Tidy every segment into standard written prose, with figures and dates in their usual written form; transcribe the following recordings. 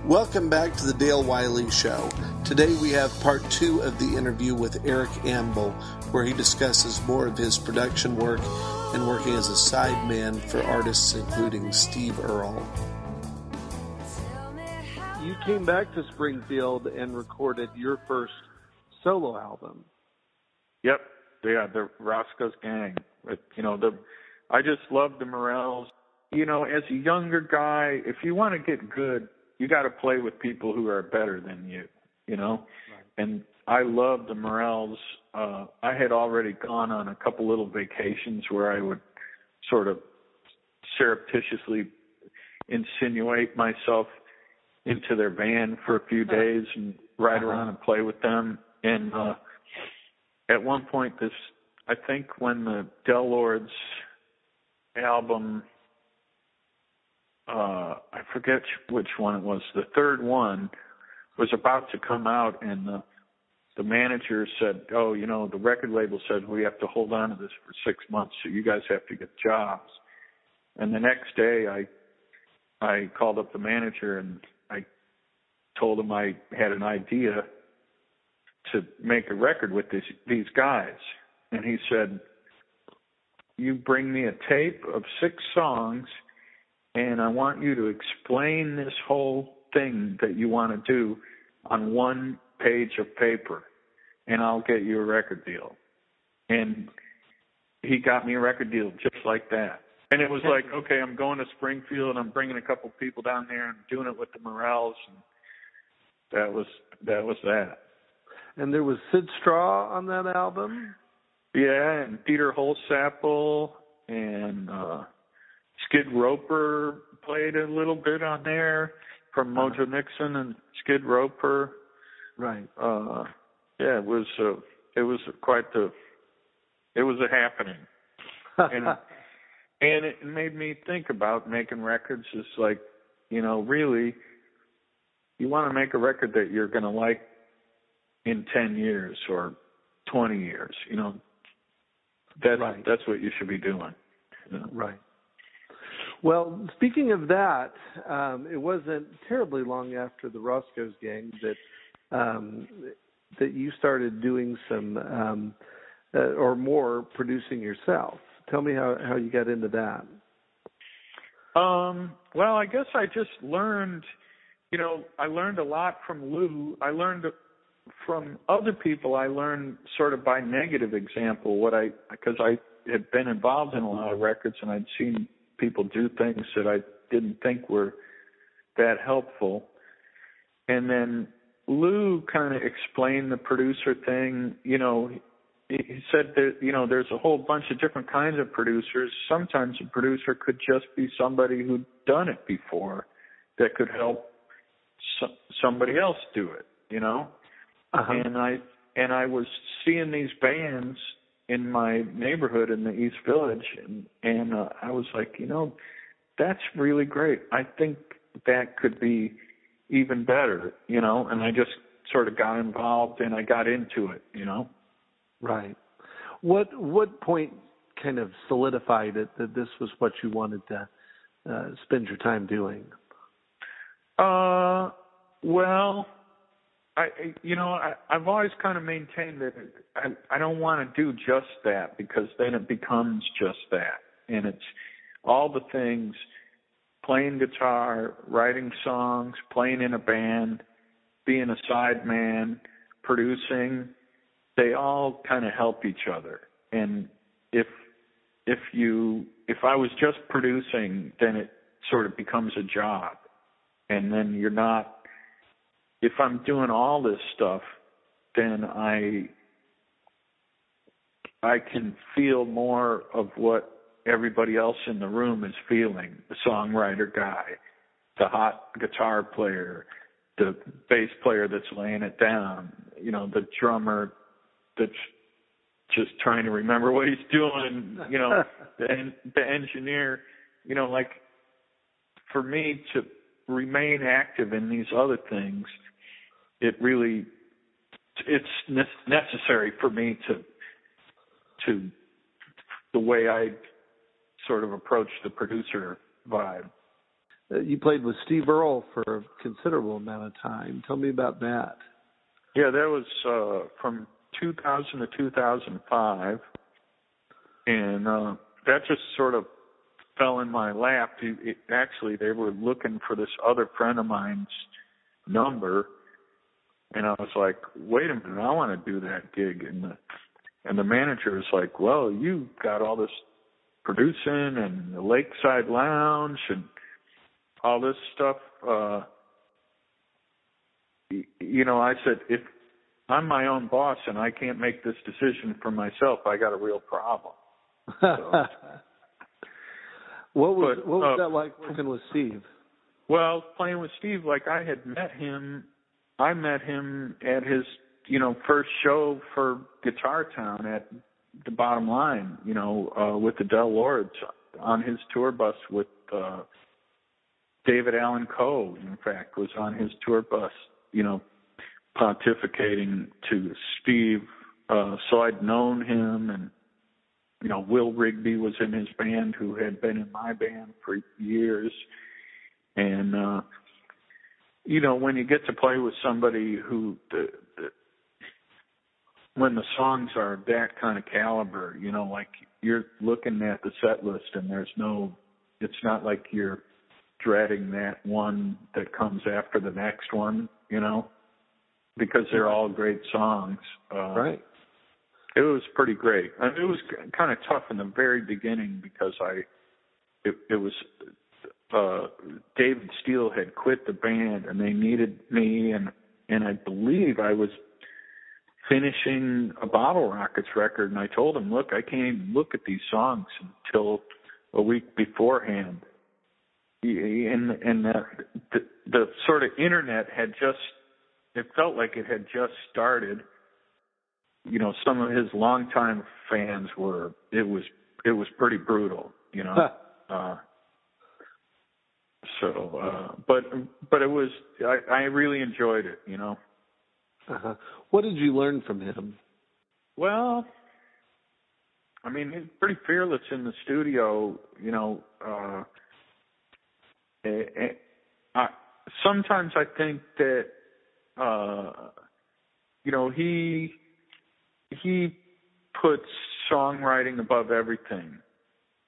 Welcome back to the Dale Wiley Show. Today we have part 2 of the interview with Eric Ambel, where he discusses more of his production work and working as a sideman for artists including Steve Earle. You came back to Springfield and recorded your first solo album. Yep, yeah, the Roscoe's Gang. I just love the Morels. As a younger guy, if you want to get good, you got to play with people who are better than you, Right. And I love the Morels. I had already gone on a couple little vacations where I would sort of surreptitiously insinuate myself into their band for a few days and ride around and play with them. And at one point, I think when the Del Lords album, I forget which one it was, the third one was about to come out, and the manager said, the record label said, we have to hold on to this for 6 months, so you guys have to get jobs. And the next day, I called up the manager, and I told him I had an idea to make a record with these guys. And he said, you bring me a tape of 6 songs, and I want you to explain this whole thing that you want to do on 1 page of paper, and I'll get you a record deal. And he got me a record deal just like that. And it was like, okay, I'm going to Springfield, I'm bringing a couple people down there and doing it with the Morels, and that was that. And there was Sid Straw on that album? Yeah, and Peter Holsapple and Skid Roper played a little bit on there from Mojo Nixon and Skid Roper. Right. Yeah, it was a happening. And it made me think about making records. It's like, really, you want to make a record that you're going to like in 10 years or 20 years. That's what you should be doing. Right. Well, speaking of that, it wasn't terribly long after the Roscoe's Gang that you started doing some or more producing yourself. Tell me how you got into that. Well, I guess I just learned, I learned a lot from Lou. I learned from other people. I learned sort of by negative example because I had been involved in a lot of records and I'd seen people do things that I didn't think were that helpful. And then Lou kind of explained the producer thing. He said that, there's a whole bunch of different kinds of producers. Sometimes a producer could just be somebody who'd done it before that could help somebody else do it, And I was seeing these bands in my neighborhood in the East Village, and I was like, that's really great. I think that could be even better, and I just sort of got involved and I got into it, Right. What point kind of solidified it that this was what you wanted to spend your time doing? Well, I've always kind of maintained that I don't want to do just that, because then it becomes just that. And it's all the things, playing guitar, writing songs, playing in a band, being a sideman, producing, they all kind of help each other. And if I was just producing, then it sort of becomes a job. And then you're not. If I'm doing all this stuff, then I can feel more of what everybody else in the room is feeling. The songwriter guy, the hot guitar player, the bass player that's laying it down, the drummer that's just trying to remember what he's doing, the engineer, like for me to remain active in these other things, it's necessary for me to the way I sort of approach the producer vibe. You played with Steve Earle for a considerable amount of time. Tell me about that. Yeah, that was from 2000 to 2005, and that just sort of fell in my lap. Actually, they were looking for this other friend of mine's number, and I was like, wait a minute, I want to do that gig. And the manager was like, well, you got all this producing and the Lakeside Lounge and all this stuff. I said, if I'm my own boss and I can't make this decision for myself, I got a real problem. So, what was that like working with Steve? Well, playing with Steve, like I met him at his, first show for Guitar Town at the Bottom Line, with the Del Lords on his tour bus with David Allan Coe, in fact, was on his tour bus, pontificating to Steve. So I'd known him, and, Will Rigby was in his band, who had been in my band for years. And, when you get to play with somebody who, when the songs are that kind of caliber, like you're looking at the set list and it's not like you're dreading that one that comes after the next one, because they're all great songs. Right. It was pretty great. I mean, it was kind of tough in the very beginning because it was David Steele had quit the band and they needed me, and I believe I was finishing a Bottle Rockets record, and I told him, look, I can't even look at these songs until a week beforehand. And the sort of internet it felt like it had just started. Some of his longtime fans it was pretty brutal, but it was, I really enjoyed it, Uh-huh. What did you learn from him? Well, I mean, he's pretty fearless in the studio, sometimes I think that, he puts songwriting above everything.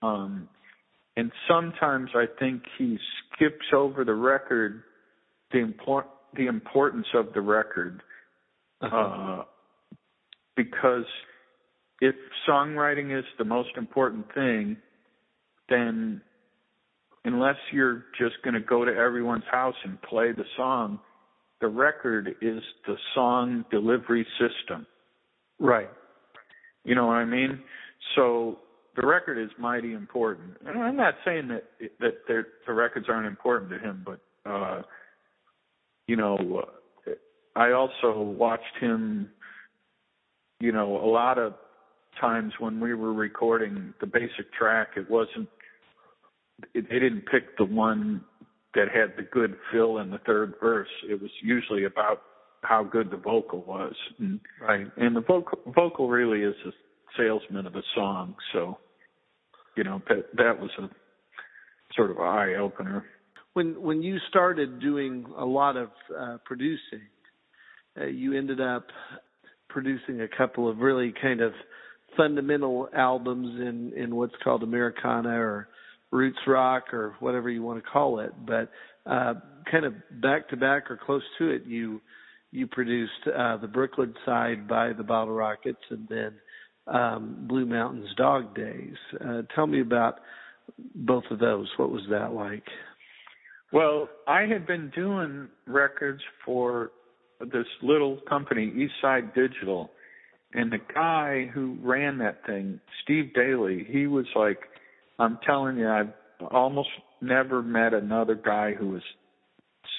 And sometimes I think he skips over the record, the importance of the record. Because if songwriting is the most important thing, then unless you're just going to go to everyone's house and play the song, the record is the song delivery system. Right. You know what I mean? So the record is mighty important. And I'm not saying that the records aren't important to him, but, I also watched him, a lot of times when we were recording the basic track, they didn't pick the one that had the good fill in the third verse. It was usually about how good the vocal was. Right. And the vocal really is a salesman of the song. So, that was a sort of eye opener. When you started doing a lot of producing, you ended up producing a couple of really kind of fundamental albums in what's called Americana or roots rock or whatever you want to call it. But kind of back to back or close to it, you produced the Brooklyn side by the Bottle Rockets and then Blue Mountains Dog Days. Tell me about both of those. What was that like? Well, I had been doing records for this little company, Eastside Digital, and the guy who ran that thing, Steve Daly, he was like, I'm telling you, I've almost never met another guy who was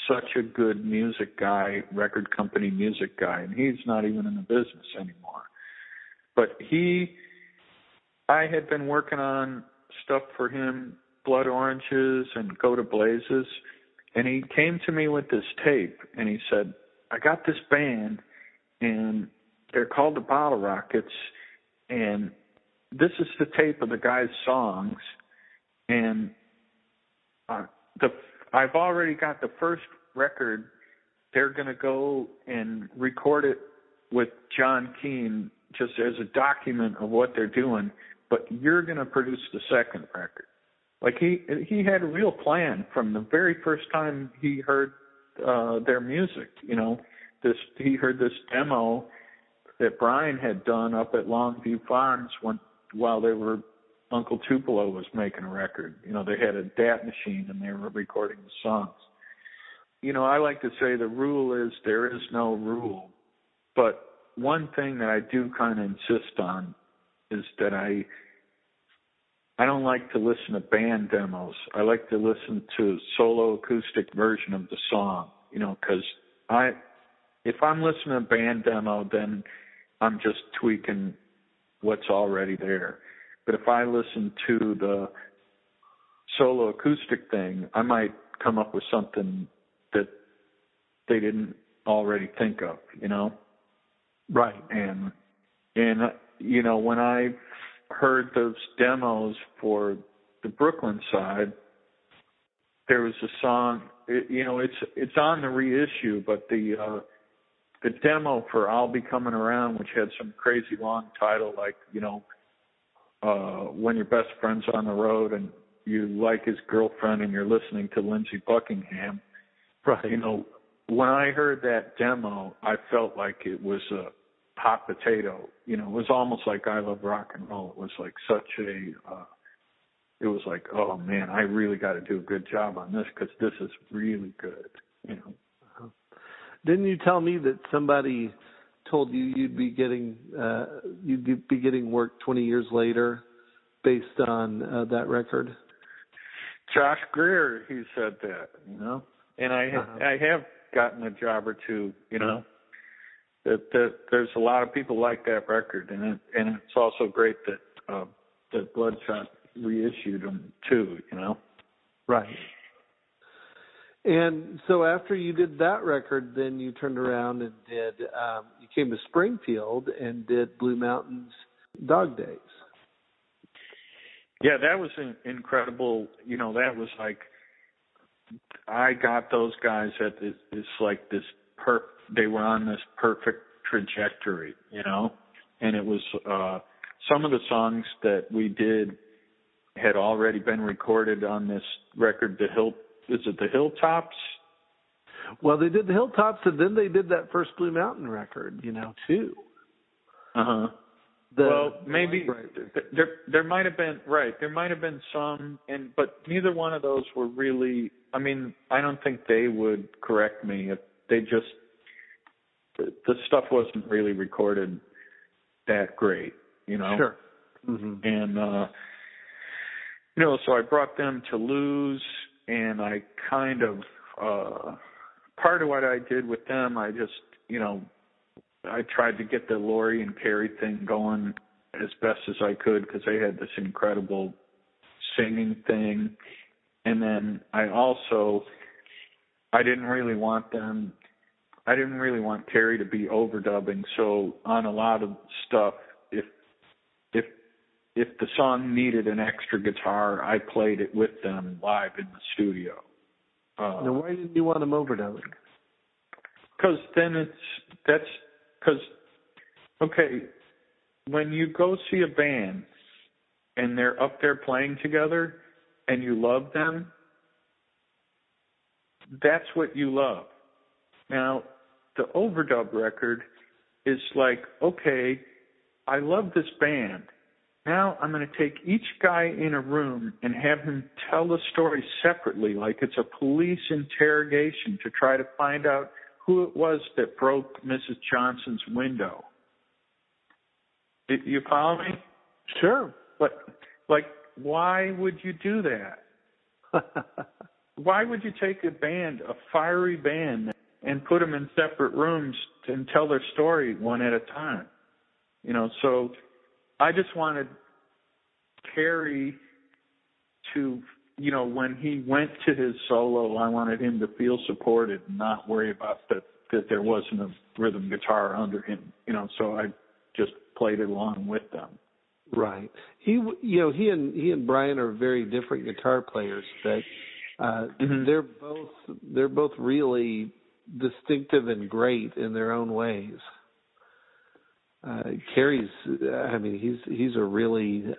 such a good music guy, record company music guy, and he's not even in the business anymore. But I had been working on stuff for him, Blood Oranges and Go to Blazes, and he came to me with this tape, and he said, I got this band, and they're called the Bottle Rockets, and this is the tape of the guy's songs, and I've already got the first record. They're going to go and record it with John Keane just as a document of what they're doing, but you're going to produce the second record. Like he had a real plan from the very first time he heard their music. You know, he heard this demo that Brian had done up at Longview Farms while Uncle Tupelo was making a record. You know, they had a DAT machine and they were recording the songs. You know, I like to say the rule is there is no rule, but one thing that I do kind of insist on is that I don't like to listen to band demos. I like to listen to solo acoustic version of the song, you know, because if I'm listening to a band demo, then I'm just tweaking what's already there. But if I listen to the solo acoustic thing, I might come up with something that they didn't already think of, you know? Right. And you know, when I heard those demos for the Brooklyn side, there was a song, you know, it's on the reissue, but the demo for I'll Be Coming Around, which had some crazy long title like, you know, when your best friend's on the road and you like his girlfriend and you're listening to Lindsey Buckingham. Right. You know, when I heard that demo, I felt like it was a hot potato. You know, it was almost like I Love Rock and Roll. It was like it was like, oh man, I really got to do a good job on this because this is really good, you know. Didn't you tell me that somebody told you you'd be getting work 20 years later based on that record? Josh Greer, he said that, you know, and I have gotten a job or two, you know. That there's a lot of people like that record, and it's also great that Bloodshot reissued them too, you know. Right. And so after you did that record, then you turned around and you came to Springfield and did Blue Mountains Dog Days. Yeah, that was incredible. You know, that was like, I got those guys at this they were on this perfect trajectory, you know, and it was, some of the songs that we did had already been recorded on this record, is it the Hilltops? Well, they did the Hilltops, and then they did that first Blue Mountain record, you know, too. Uh-huh. Well, maybe there might have been, right, there might have been some, but neither one of those were really, I mean, I don't think they would correct me if they just, the stuff wasn't really recorded that great, you know? Sure. Mm-hmm. And, you know, so I brought them to Lou's, and I kind of, part of what I did with them, I just, you know, I tried to get the Laurie and Carrie thing going as best as I could because they had this incredible singing thing. And then I didn't really want Carrie to be overdubbing. So on a lot of stuff, if the song needed an extra guitar, I played it with them live in the studio. Now, why didn't you want them overdubbing? Because then okay, when you go see a band and they're up there playing together and you love them, that's what you love. Now, the overdub record is like, okay, I love this band. Now I'm going to take each guy in a room and have him tell the story separately, like it's a police interrogation to try to find out who it was that broke Mrs. Johnson's window. You follow me? Sure. But, like, why would you do that? Why would you take a fiery band, and put them in separate rooms and tell their story one at a time? You know, so I just wanted Carrie to, you know, when he went to his solo, I wanted him to feel supported and not worry about that there wasn't a rhythm guitar under him, you know, so I just played it along with them. Right. He and Brian are very different guitar players, but They're both really distinctive and great in their own ways. Kerry's, he's a really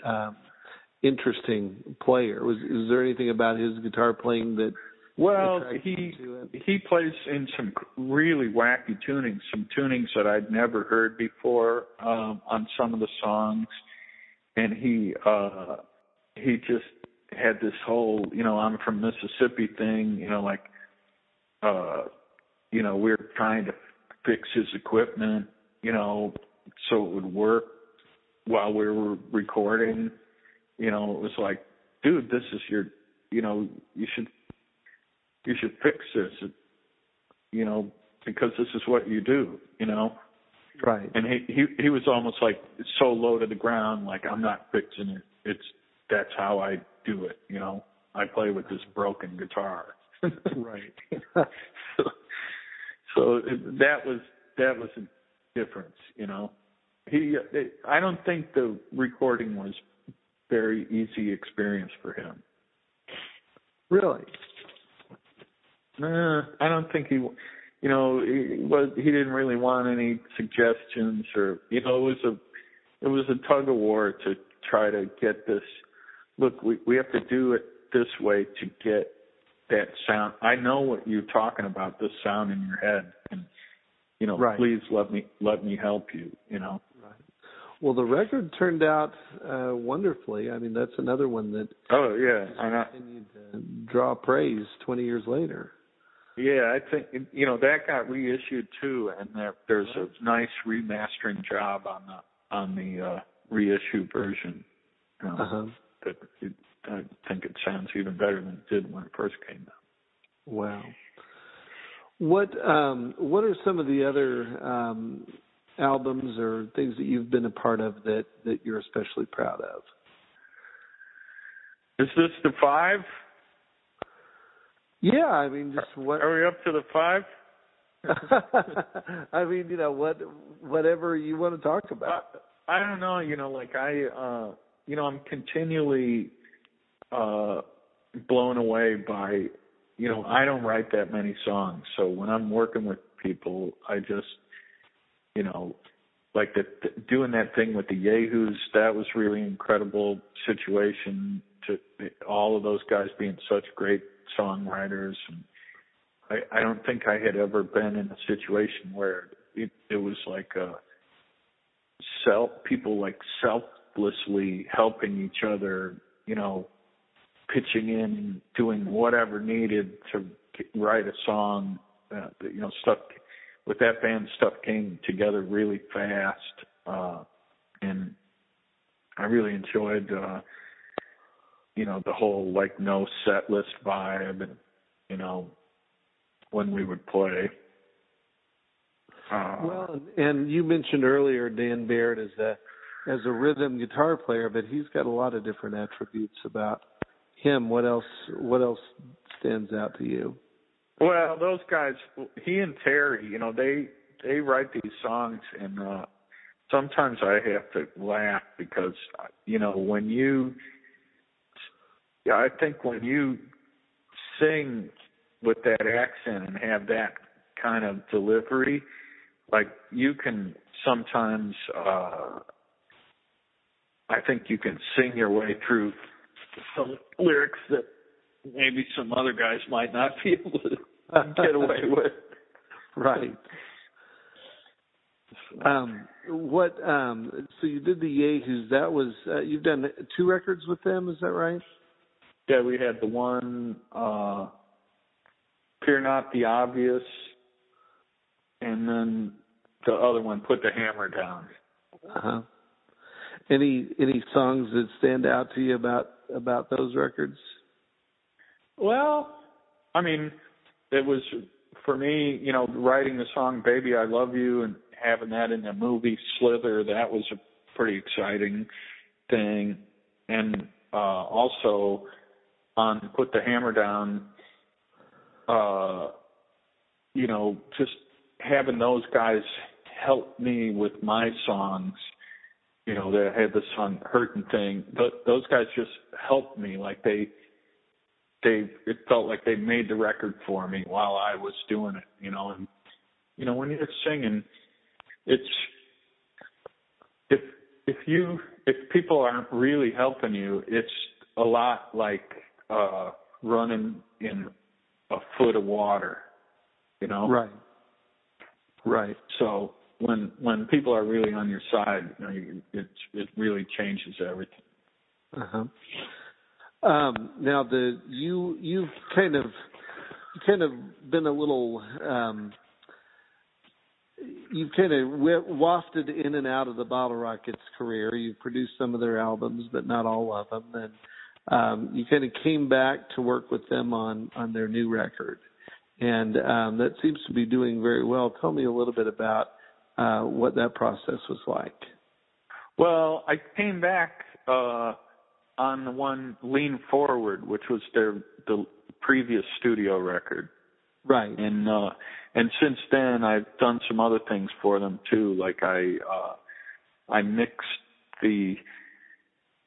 interesting player. Is there anything about his guitar playing that? Well, he plays in some really wacky tunings, some tunings that I'd never heard before on some of the songs, and he just had this whole, I'm from Mississippi thing, we were trying to fix his equipment, so it would work while we were recording. It was like, dude, this is your, you should fix this, because this is what you do, Right. And he was almost like so low to the ground, like, I'm not fixing it. That's how I do it, I play with this broken guitar. Right. So that was a difference, I don't think the recording was very easy experience for him. Really? I don't think he didn't really want any suggestions, or it was a tug of war to try to get this. Look, we have to do it this way to get that sound. I know what you're talking about, this sound in your head, and right. Please let me help you. Right. Well, the record turned out wonderfully. I mean, that's another one that. Oh yeah, continued to draw praise 20 years later. Yeah, I think that got reissued too, and there's a nice remastering job on the reissue version. That I think it sounds even better than it did when it first came out. Wow. What are some of the other albums or things that you've been a part of that you're especially proud of? Is this the 5? Yeah, I mean, just what? Are we up to the 5? I mean, whatever you want to talk about. I don't know. I'm continually blown away by. I don't write that many songs, so when I'm working with people, I just, like doing that thing with the Yahoos. That was really incredible situation. To all of those guys being such great songwriters, and I don't think I had ever been in a situation where it was like people like selflessly helping each other, pitching in, doing whatever needed to write a song. Stuff with that band, stuff came together really fast, and I really enjoyed. The whole like no set list vibe, and when we would play. Well, and you mentioned earlier Dan Baird as a rhythm guitar player, but he's got a lot of different attributes about him. What else stands out to you? Well, those guys, he and Terry, they write these songs, and sometimes I have to laugh because I think when you sing with that accent and have that kind of delivery, like you can sometimes, I think you can sing your way through some lyrics that maybe some other guys might not be able to get away with. Right. So you did the Yahoos. That was you've done 2 records with them. Is that right? Yeah, we had the one, Fear Not the Obvious, and then the other one, Put the Hammer Down. Uh-huh. Any songs that stand out to you about those records? Well, I mean, it was, for me, writing the song Baby I Love You and having that in the movie Slither, that was a pretty exciting thing. And also on Put the Hammer Down, just having those guys help me with my songs, that I had the song Hurtin' Thing. Those guys just helped me. Like they it felt like they made the record for me while I was doing it, you know. And you know, when you're singing, it's if people aren't really helping you, it's a lot like running in a foot of water, you know. Right. So when people are really on your side, you know, it really changes everything. Now you've kind of been a little you've kind of wafted in and out of the Bottle Rockets career. You've produced some of their albums, but not all of them. And you kind of came back to work with them on their new record. And that seems to be doing very well. Tell me a little bit about what that process was like. Well, I came back on the one Lean Forward, which was the previous studio record. Right. And since then I've done some other things for them too. Like I mixed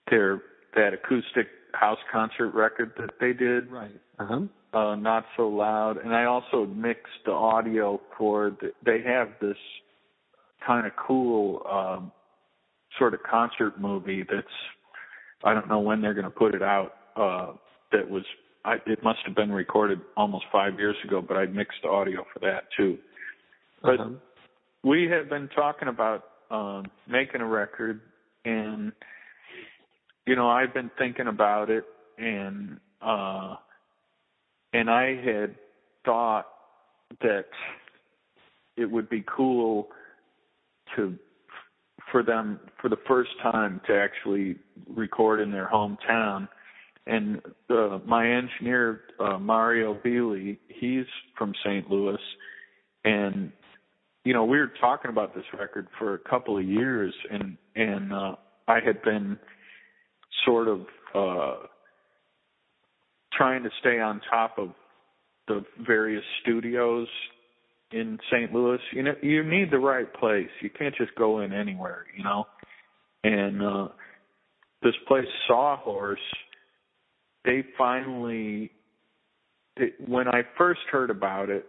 that acoustic house concert record that they did. Right. Not So Loud. And I also mixed the audio they have this kind of cool sort of concert movie that's, I don't know when they're going to put it out, it must have been recorded almost 5 years ago, but I mixed the audio for that too. But we have been talking about making a record, and, you know, I've been thinking about it, and I had thought that it would be cool for them for the first time to actually record in their hometown. And my engineer, Mario Bealey, he's from St. Louis, and you know, we were talking about this record for a couple of years, and I had been sort of trying to stay on top of the various studios in St. Louis. You know, you need the right place. You can't just go in anywhere, you know. And this place, Sawhorse, when I first heard about it,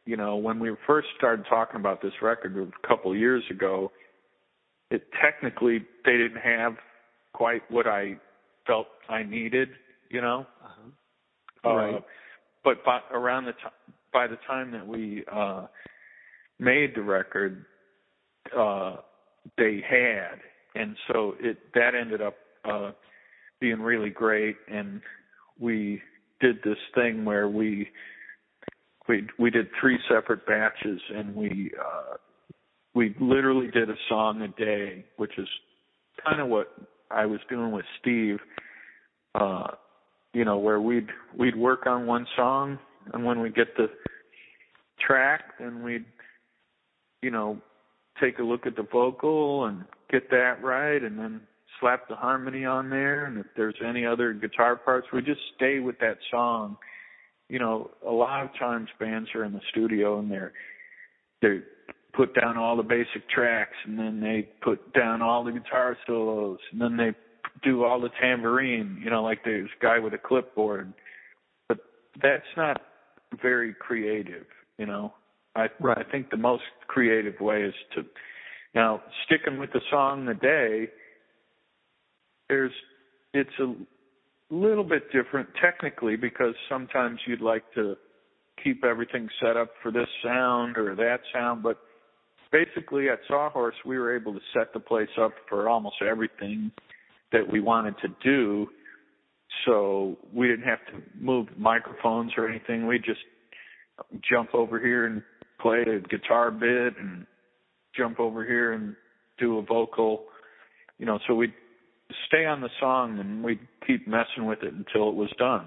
you know, when we first started talking about this record a couple of years ago, technically they didn't have quite what I felt I needed, you know. Right. But by the time that we made the record, they had, and so that ended up being really great. And we did this thing where we did 3 separate batches, and we literally did a song a day, which is kind of what I was doing with Steve. You know, where we'd work on one song, and when we get the track, then we'd, you know, take a look at the vocal and get that right, and then slap the harmony on there, and if there's any other guitar parts, we just stay with that song. You know, a lot of times bands are in the studio and they put down all the basic tracks, and then they put down all the guitar solos, and then they do all the tambourine, you know, like there's a guy with a clipboard. But that's not very creative, you know. I think the most creative way is to, now, sticking with the song a day, it's a little bit different technically, because sometimes you'd like to keep everything set up for this sound or that sound, but basically at Sawhorse we were able to set the place up for almost everything that we wanted to do, so we didn't have to move microphones or anything. We just jump over here and play a guitar bit and jump over here and do a vocal, you know, so we'd stay on the song and we'd keep messing with it until it was done.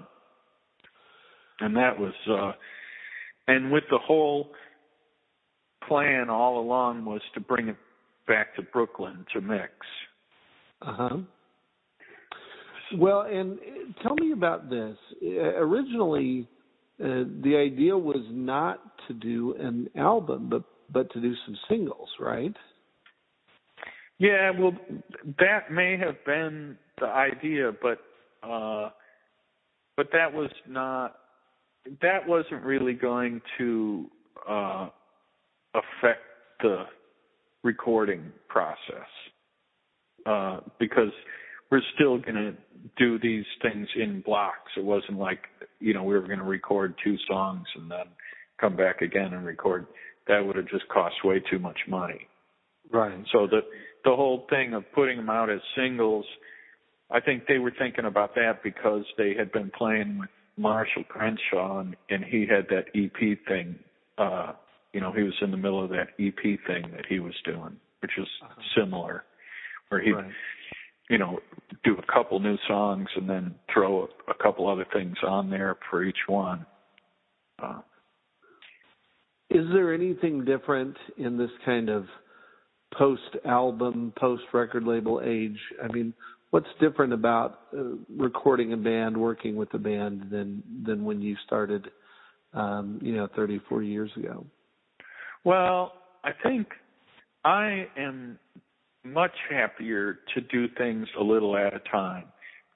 And that was, and with the whole plan all along was to bring it back to Brooklyn to mix. Well, and tell me about this. Originally, the idea was not to do an album, but to do some singles, right? Yeah, well, that may have been the idea, but but that wasn't really going to affect the recording process, because we're still going to do these things in blocks. It wasn't like, we were going to record 2 songs and then come back again and record. That would have just cost way too much money. Right. So the whole thing of putting them out as singles, I think they were thinking about that because they had been playing with Marshall Crenshaw, and he had that EP thing. He was in the middle of that EP thing that he was doing, which is similar, where he'd, do a couple new songs and then throw a couple other things on there for each one. Is there anything different in this kind of post-album, post-record label age? I mean, what's different about recording a band, working with a band than when you started, 34 years ago? Well, I think I am much happier to do things a little at a time,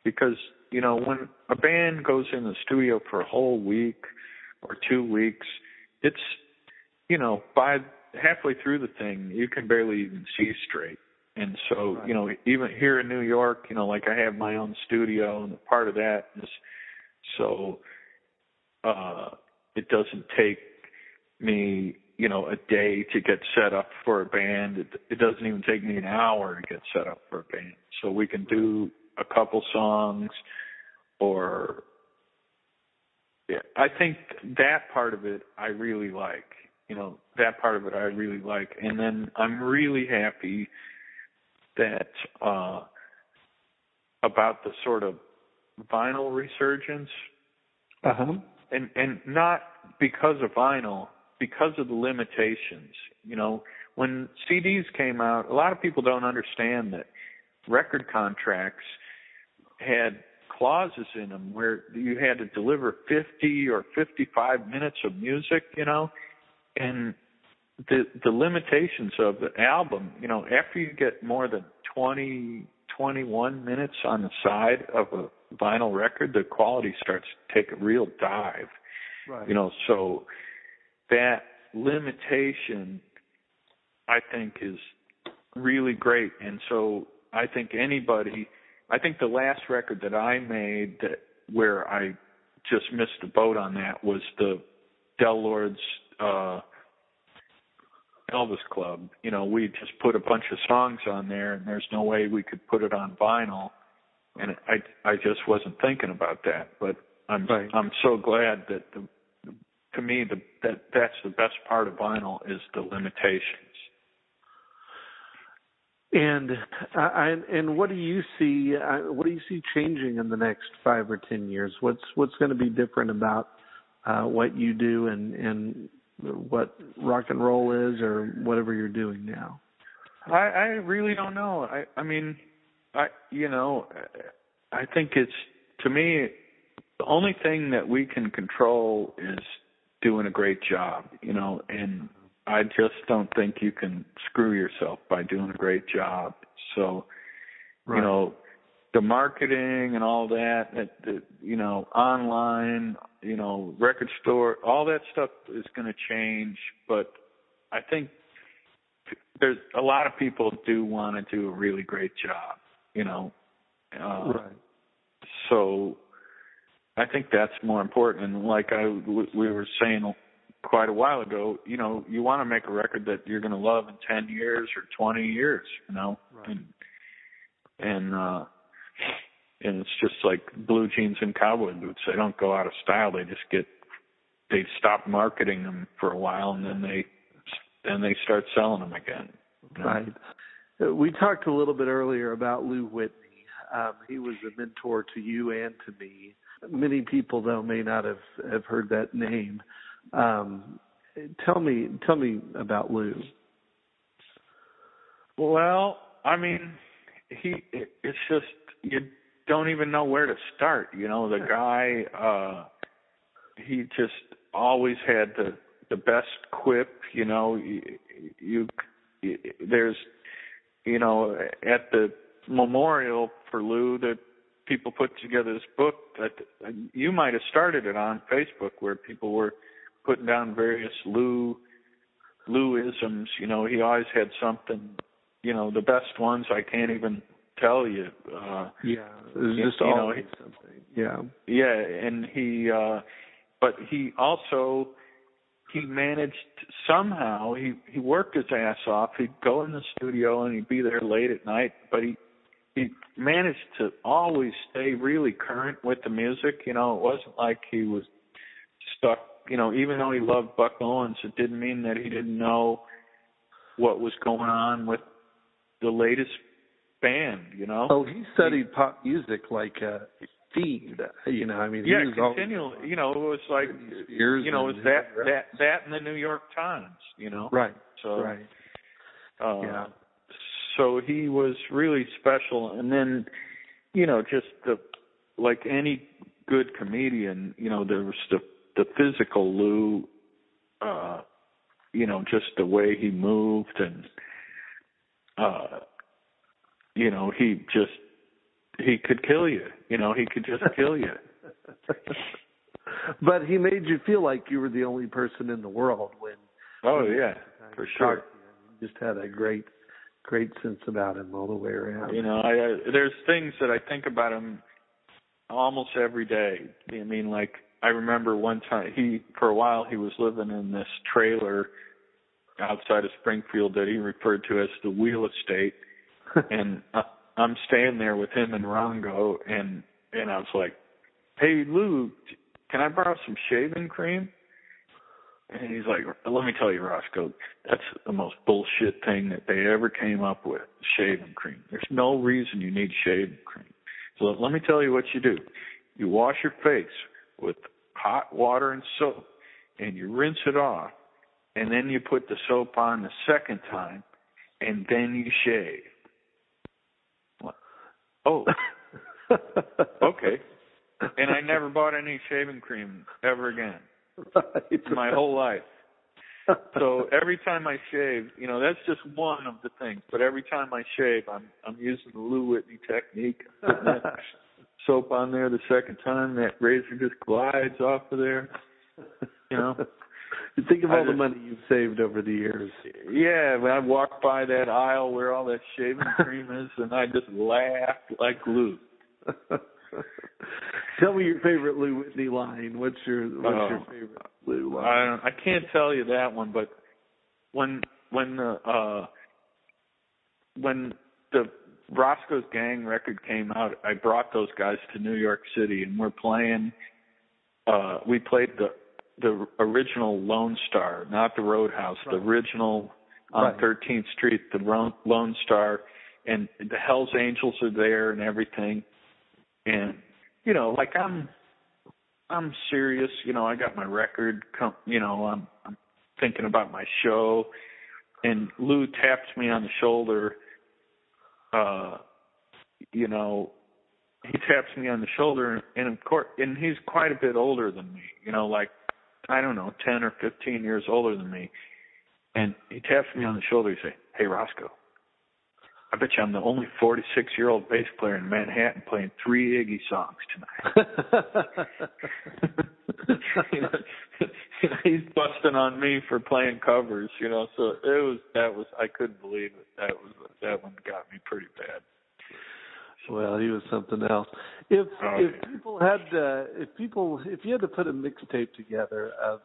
because, when a band goes in the studio for a whole week or 2 weeks, it's, by halfway through the thing, you can barely even see straight. And so, right. Even here in New York, like I have my own studio, and part of that is so it doesn't take me, a day to get set up for a band. It doesn't even take me an hour to get set up for a band. So we can do a couple songs, or I think that part of it I really like. That part of it I really like. And then I'm really happy that about the sort of vinyl resurgence. And not because of vinyl, because of the limitations. When CDs came out, a lot of people don't understand that record contracts had clauses in them where you had to deliver 50 or 55 minutes of music, and the limitations of the album, after you get more than 20, 21 minutes on the side of a vinyl record, the quality starts to take a real dive. Right. So that limitation, I think, is really great. And so I think the last record that I made where I just missed the boat on that was the Del Lord's Elvis Club. We just put a bunch of songs on there, and there's no way we could put it on vinyl. And I just wasn't thinking about that. But I'm so glad that to me that's the best part of vinyl is the limitations. And what do you see? What do you see changing in the next 5 or 10 years? What's going to be different about what you do and what rock and roll is, or whatever you're doing now? I really don't know. I mean, I think it's, to me, the only thing that we can control is doing a great job, and I just don't think you can screw yourself by doing a great job. So, right. The marketing and all that, online, record store, all that stuff is going to change. But I think there's a lot of people do want to do a really great job, right. So I think that's more important. And like we were saying quite a while ago, you want to make a record that you're going to love in 10 years or 20 years, Right. And it's just like blue jeans and cowboy boots. They don't go out of style. They stop marketing them for a while, and then they start selling them again. Right. We talked a little bit earlier about Lou Whitney. He was a mentor to you and to me. Many people, though, may not have heard that name. Tell me about Lou. Well, I mean, it's just, you don't even know where to start. The guy, he just always had the best quip. There's, at the memorial for Lou, that people put together this book that you might have started it on Facebook, where people were putting down various Lou-isms. You know, he always had something. You know, the best ones I can't even tell you. Yeah, it was just always something. Yeah. Yeah, and but he also, he managed somehow, he worked his ass off. He'd go in the studio and he'd be there late at night, but he managed to always stay really current with the music. You know, it wasn't like he was stuck, you know, even though he loved Buck Owens, it didn't mean that he didn't know what was going on with the latest band, you know. Oh, he studied pop music like a fiend, you know. I mean, he was continually, you know, it was like, you know, it was that in the New York Times, you know. Right. So, right. Yeah. So he was really special, and then, you know, just like any good comedian, you know, there was the physical Lou, you know, just the way he moved, and you know, he could kill you. You know, he could just kill you. But he made you feel like you were the only person in the world when. Oh yeah, for sure. He just had a great sense about him all the way around. You know, there's things that I think about him almost every day. I mean, like, I remember one time for a while he was living in this trailer outside of Springfield that he referred to as the Wheel Estate. And I'm staying there with him and Rongo, and I was like, "Hey Lou, can I borrow some shaving cream?" And he's like, "Let me tell you, Roscoe, that's the most bullshit thing that they ever came up with, shaving cream. There's no reason you need shaving cream. So let me tell you what you do. You wash your face with hot water and soap, and you rinse it off, and then you put the soap on the second time, and then you shave." Oh, okay. And I never bought any shaving cream ever again. Right. My whole life. So every time I shave, you know, that's just one of the things. But every time I shave, I'm using the Lou Whitney technique. Putting that soap on there the second time, that razor just glides off of there. You know. You think of all the money you've saved over the years. Yeah, when I walk by that aisle where all that shaving cream is, and I just laugh like Lou. Tell me your favorite Lou Whitney line. What's your favorite Lou line? I can't tell you that one, but when the Roscoe's Gang record came out, I brought those guys to New York City, and we're playing. We played the original Lone Star, not the Roadhouse, right. The original on 13th Street, the Lone Star, and the Hells Angels are there and everything. And, you know, like I'm serious, you know, I got my record, you know, I'm thinking about my show, and Lou taps me on the shoulder, you know, he taps me on the shoulder, and of course, and he's quite a bit older than me, you know, like, I don't know, 10 or 15 years older than me. And he taps me on the shoulder. He says, "Hey, Roscoe, I bet you I'm the only 46-year-old bass player in Manhattan playing 3 Iggy songs tonight." You know, he's busting on me for playing covers, you know. So I couldn't believe it. That one got me pretty bad. Well, he was something else. If you had to put a mixtape together of,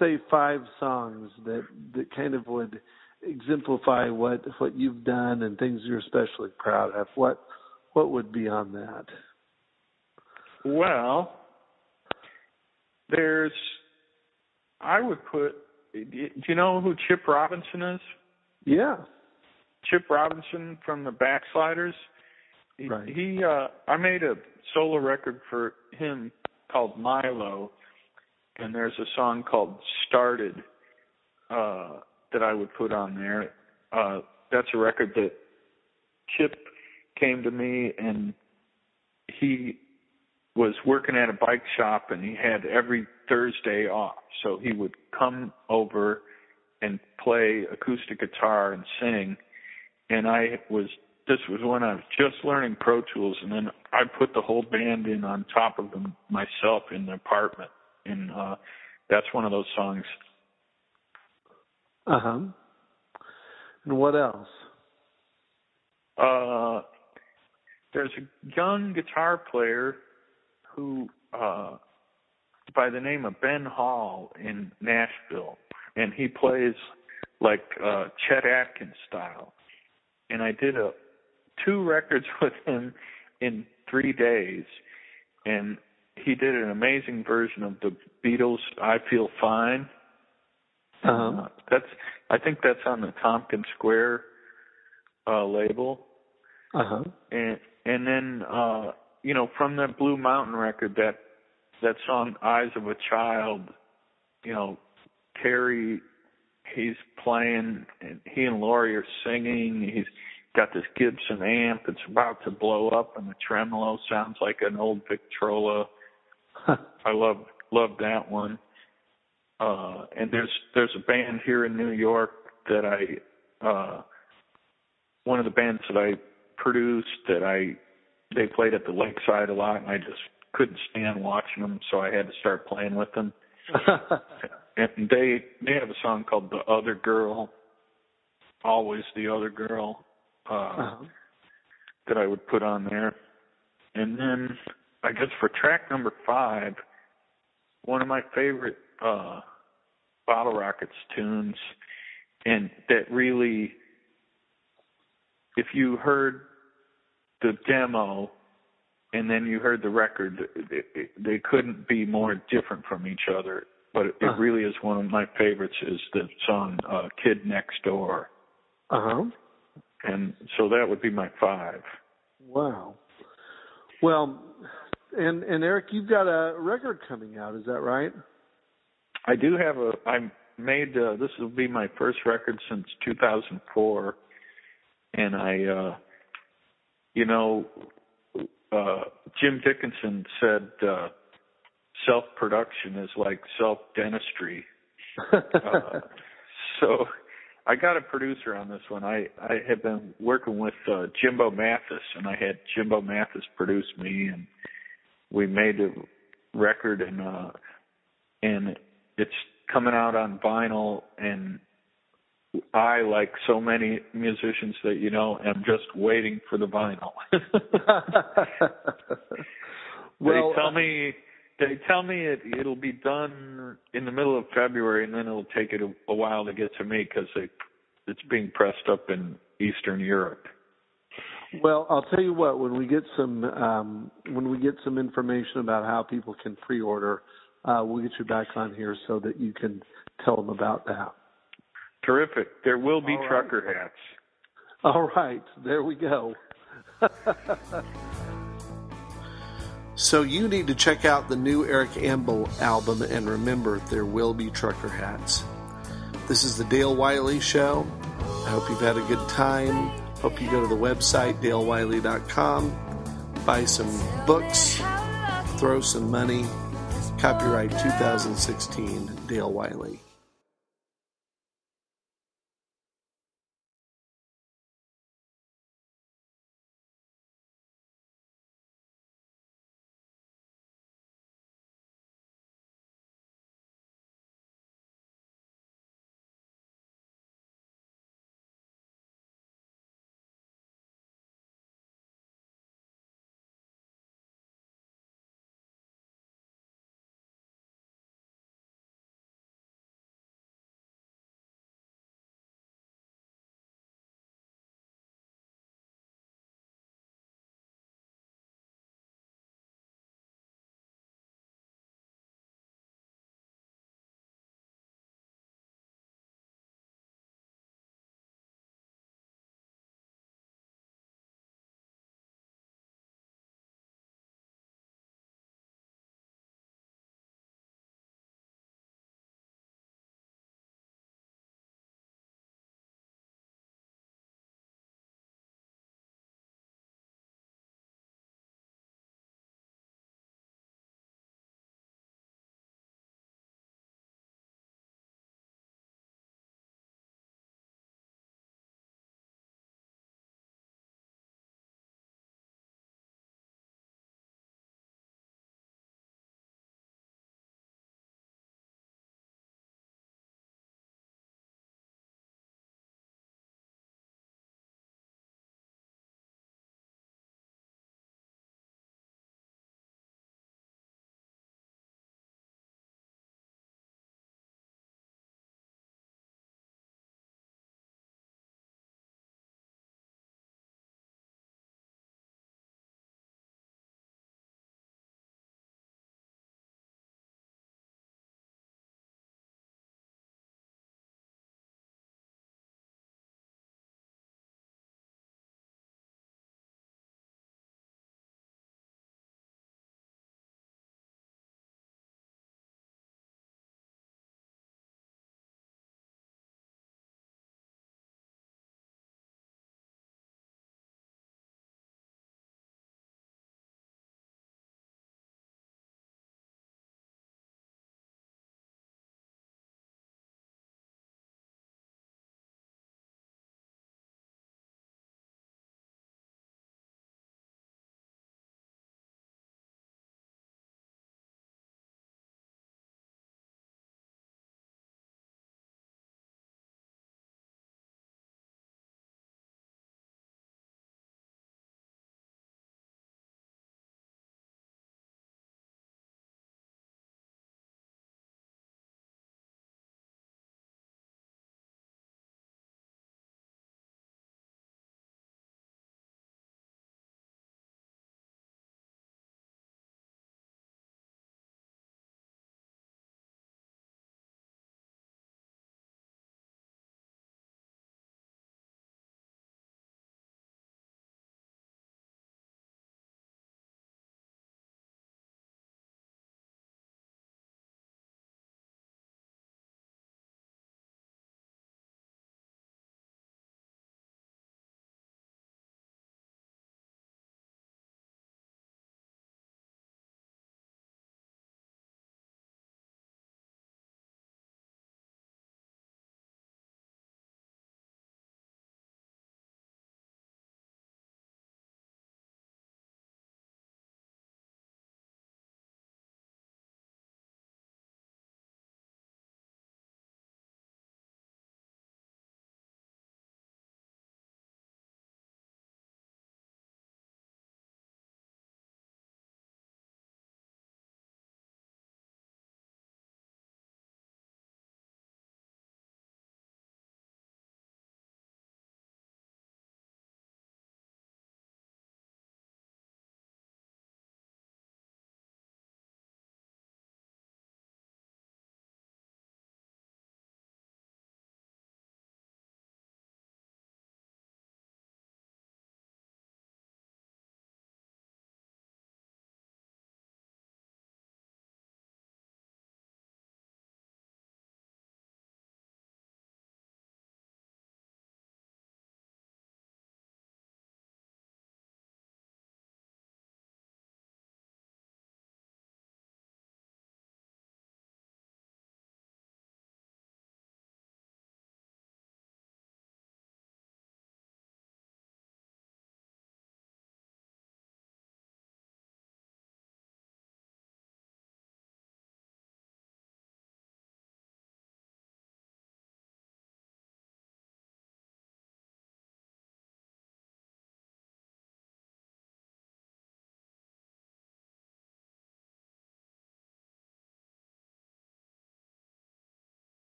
say, 5 songs that kind of would exemplify what you've done and things you're especially proud of, what would be on that? Well, I would put. Do you know who Chip Robinson is? Yeah, Chip Robinson from the Backsliders. Right. I made a solo record for him called Milo, and there's a song called Started that I would put on there. That's a record that Chip came to me, and he was working at a bike shop, and he had every Thursday off. So he would come over and play acoustic guitar and sing, and I was this was when I was just learning Pro Tools, and then I put the whole band in on top of them myself in the apartment, and that's one of those songs. Uh-huh. And what else? There's a young guitar player who, by the name of Ben Hall in Nashville, and he plays like Chet Atkins style. And I did 2 records with him in 3 days, and he did an amazing version of the Beatles' "I Feel Fine." Uh-huh. I think that's on the Tompkins Square label. Uh-huh. And then from that Blue Mountain record, that song "Eyes of a Child," Terry, he's playing, and he and Laurie are singing. He's got this Gibson amp. It's about to blow up, and the tremolo sounds like an old Victrola. I love that one. And there's a band here in New York that one of the bands that I produced they played at the Lakeside a lot, and I just couldn't stand watching them, so I had to start playing with them. And they have a song called "The Other Girl," always the other girl, that I would put on there. And then I guess for track number 5, one of my favorite Bottle Rockets tunes, and that really, if you heard the demo and then you heard the record, they couldn't be more different from each other. But it really is one of my favorites, is the song "Kid Next Door." Uh-huh. And so that would be my 5. Wow. Well, and Eric, you've got a record coming out, is that right? I do have I made, this will be my first record since 2004. And I, Jim Dickinson said, self-production is like self-dentistry. So I got a producer on this one. I had been working with Jimbo Mathis, and I had Jimbo Mathis produce me, and we made a record, and it's coming out on vinyl, and I, like so many musicians that am just waiting for the vinyl. Well, They tell me it'll be done in the middle of February, and then it'll take it a while to get to me because it's being pressed up in Eastern Europe. Well, I'll tell you what. When we get some information about how people can pre-order, we'll get you back on here so that you can tell them about that. Terrific. There will be trucker hats. All right. There we go. So you need to check out the new Eric Ambel album, and remember, there will be trucker hats. This is the Dale Wiley Show. I hope you've had a good time. Hope you go to the website, dalewiley.com, buy some books, throw some money. Copyright 2016, Dale Wiley.